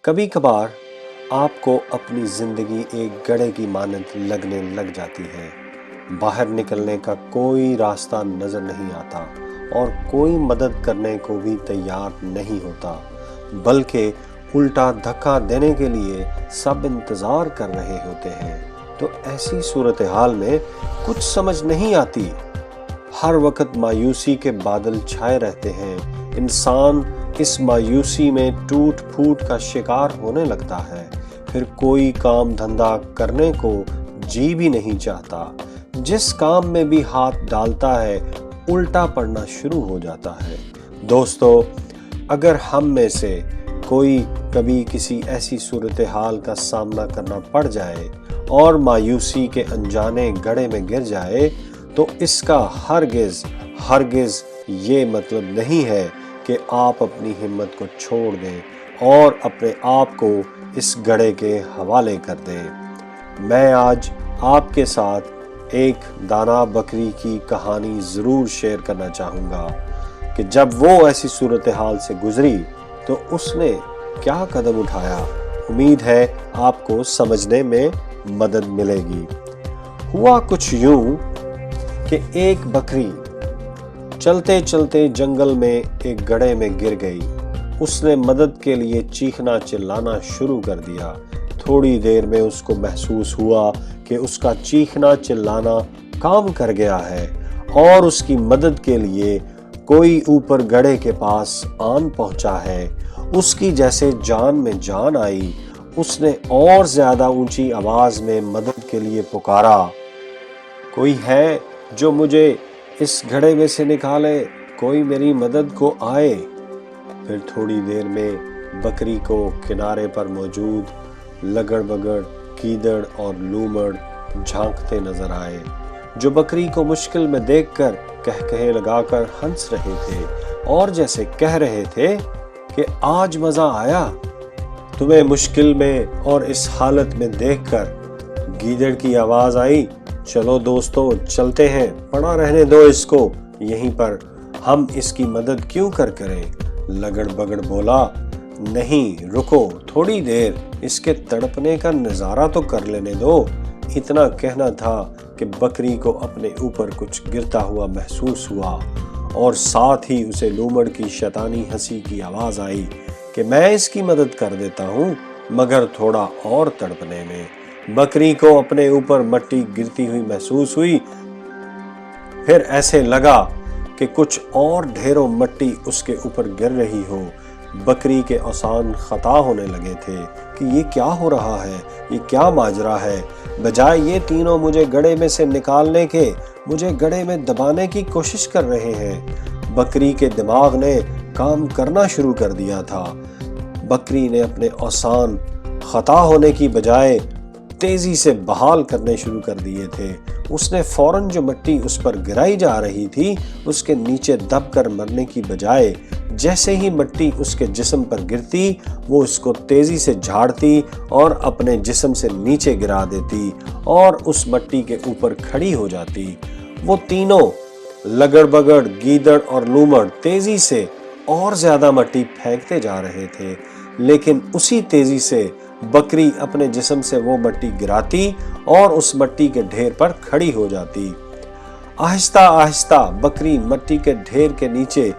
کبھی کبھار آپ کو اپنی زندگی ایک گڑھے کی مانند لگنے لگ جاتی ہے۔ باہر نکلنے کا کوئی راستہ نظر نہیں آتا اور کوئی مدد کرنے کو بھی تیار نہیں ہوتا، بلکہ الٹا دھکا دینے کے لیے سب انتظار کر رہے ہوتے ہیں۔ تو ایسی صورتحال میں کچھ سمجھ نہیں آتی۔ ہر وقت مایوسی کے بادل چھائے رہتے ہیں۔ انسان اس مایوسی میں ٹوٹ پھوٹ کا شکار ہونے لگتا ہے، پھر کوئی کام دھندا کرنے کو جی بھی نہیں چاہتا۔ جس کام میں بھی ہاتھ ڈالتا ہے الٹا پڑنا شروع ہو جاتا ہے۔ دوستو، اگر ہم میں سے کوئی کبھی کسی ایسی صورتحال کا سامنا کرنا پڑ جائے اور مایوسی کے انجانے گڑھے میں گر جائے، تو اس کا ہرگز یہ مطلب نہیں ہے کہ آپ اپنی ہمت کو چھوڑ دیں اور اپنے آپ کو اس گڑھے کے حوالے کر دیں۔ میں آج آپ کے ساتھ ایک دانا بکری کی کہانی ضرور شیئر کرنا چاہوں گا کہ جب وہ ایسی صورتحال سے گزری تو اس نے کیا قدم اٹھایا۔ امید ہے آپ کو سمجھنے میں مدد ملے گی۔ ہوا کچھ یوں کہ ایک بکری چلتے چلتے جنگل میں ایک گڑھے میں گر گئی۔ اس نے مدد کے لیے چیخنا چلانا شروع کر دیا۔ تھوڑی دیر میں اس کو محسوس ہوا کہ اس کا چیخنا چلانا کام کر گیا ہے اور اس کی مدد کے لیے کوئی اوپر گڑھے کے پاس آن پہنچا ہے۔ اس کی جیسے جان میں جان آئی، اس نے اور زیادہ اونچی آواز میں مدد کے لیے پکارا، کوئی ہے جو مجھے اس گڑھے میں سے نکالے، کوئی میری مدد کو آئے۔ پھر تھوڑی دیر میں بکری کو کنارے پر موجود لگڑ بگڑ، گیدڑ اور لومڑ جھانکتے نظر آئے، جو بکری کو مشکل میں دیکھ کر کہکہے لگا کر ہنس رہے تھے اور جیسے کہہ رہے تھے کہ آج مزہ آیا تمہیں مشکل میں اور اس حالت میں دیکھ کر۔ گیدڑ کی آواز آئی، چلو دوستو چلتے ہیں، پڑا رہنے دو اس کو یہیں پر، ہم اس کی مدد کیوں کریں۔ لگڑ بگڑ بولا، نہیں رکو، تھوڑی دیر اس کے تڑپنے کا نظارہ تو کر لینے دو۔ اتنا کہنا تھا کہ بکری کو اپنے اوپر کچھ گرتا ہوا محسوس ہوا اور ساتھ ہی اسے لومڑ کی شیطانی ہنسی کی آواز آئی کہ میں اس کی مدد کر دیتا ہوں، مگر تھوڑا اور تڑپنے میں۔ بکری کو اپنے اوپر مٹی گرتی ہوئی محسوس ہوئی، پھر ایسے لگا کہ کچھ اور ڈھیروں مٹی اس کے اوپر گر رہی ہو۔ بکری کے اوسان خطا ہونے لگے تھے کہ یہ کیا ہو رہا ہے، یہ کیا ماجرا ہے۔ بجائے یہ تینوں مجھے گڑھے میں سے نکالنے کے، مجھے گڑھے میں دبانے کی کوشش کر رہے ہیں۔ بکری کے دماغ نے کام کرنا شروع کر دیا تھا۔ بکری نے اپنے اوسان خطا ہونے کی بجائے تیزی سے بحال کرنے شروع کر دیے تھے۔ اس نے فوراً جو مٹی اس پر گرائی جا رہی تھی اس کے نیچے دب کر مرنے کی بجائے جیسے ہی مٹی اس کے جسم پر گرتی وہ اس کو تیزی سے جھاڑتی اور اپنے جسم سے نیچے گرا دیتی اور اس مٹی کے اوپر کھڑی ہو جاتی۔ وہ تینوں لگڑ بگڑ، گیدڑ اور لومڑ تیزی سے اور زیادہ مٹی پھینکتے جا رہے تھے، لیکن اسی تیزی سے بکری اپنے جسم سے وہ مٹی گراتی اور اس مٹی کے ڈھیر پر کھڑی ہو جاتی۔ آہستہ آہستہ بکری مٹی کے ڈھیر کے نیچے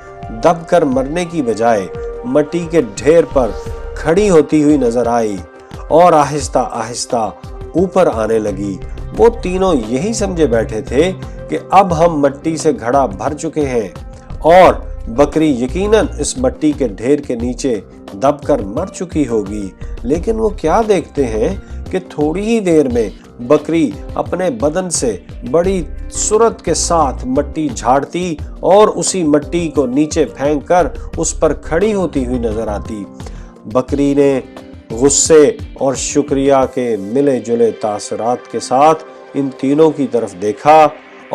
دب کر مرنے کی بجائے مٹی کے ڈھیر پر کھڑی ہوتی ہوئی نظر آئی اور آہستہ آہستہ اوپر آنے لگی۔ وہ تینوں یہی سمجھے بیٹھے تھے کہ اب ہم مٹی سے گھڑا بھر چکے ہیں اور بکری یقیناً اس مٹی کے ڈھیر کے نیچے دب کر مر چکی ہوگی، لیکن وہ کیا دیکھتے ہیں کہ تھوڑی ہی دیر میں بکری اپنے بدن سے بڑی سرعت کے ساتھ مٹی جھاڑتی اور اسی مٹی کو نیچے پھینک کر اس پر کھڑی ہوتی ہوئی نظر آتی۔ بکری نے غصے اور شکریہ کے ملے جلے تاثرات کے ساتھ ان تینوں کی طرف دیکھا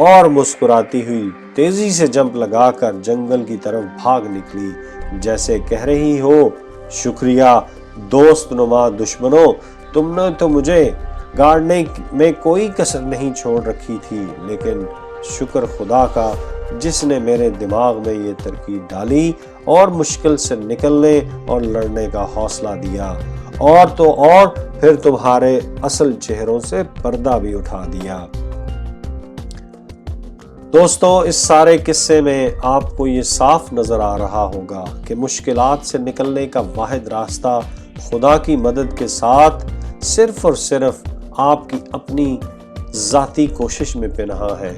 اور مسکراتی ہوئی تیزی سے جمپ لگا کر جنگل کی طرف بھاگ نکلی، جیسے کہہ رہی ہو، شکریہ دوست نما دشمنوں، تم نے تو مجھے گاڑنے میں کوئی کسر نہیں چھوڑ رکھی تھی، لیکن شکر خدا کا جس نے میرے دماغ میں یہ ترکیب ڈالی اور مشکل سے نکلنے اور لڑنے کا حوصلہ دیا اور تو اور پھر تمہارے اصل چہروں سے پردہ بھی اٹھا دیا۔ دوستو، اس سارے قصے میں آپ کو یہ صاف نظر آ رہا ہوگا کہ مشکلات سے نکلنے کا واحد راستہ خدا کی مدد کے ساتھ صرف اور صرف آپ کی اپنی ذاتی کوشش میں پنہاں ہے۔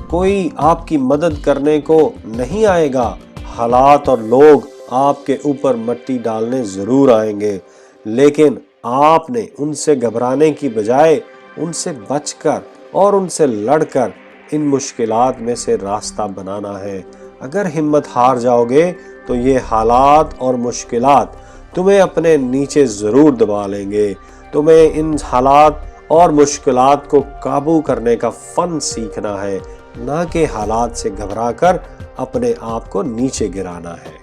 کوئی آپ کی مدد کرنے کو نہیں آئے گا۔ حالات اور لوگ آپ کے اوپر مٹی ڈالنے ضرور آئیں گے، لیکن آپ نے ان سے گھبرانے کی بجائے ان سے بچ کر اور ان سے لڑ کر ان مشکلات میں سے راستہ بنانا ہے۔ اگر ہمت ہار جاؤ گے تو یہ حالات اور مشکلات تمہیں اپنے نیچے ضرور دبا لیں گے۔ تمہیں ان حالات اور مشکلات کو قابو کرنے کا فن سیکھنا ہے، نہ کہ حالات سے گھبرا کر اپنے آپ کو نیچے گرانا ہے۔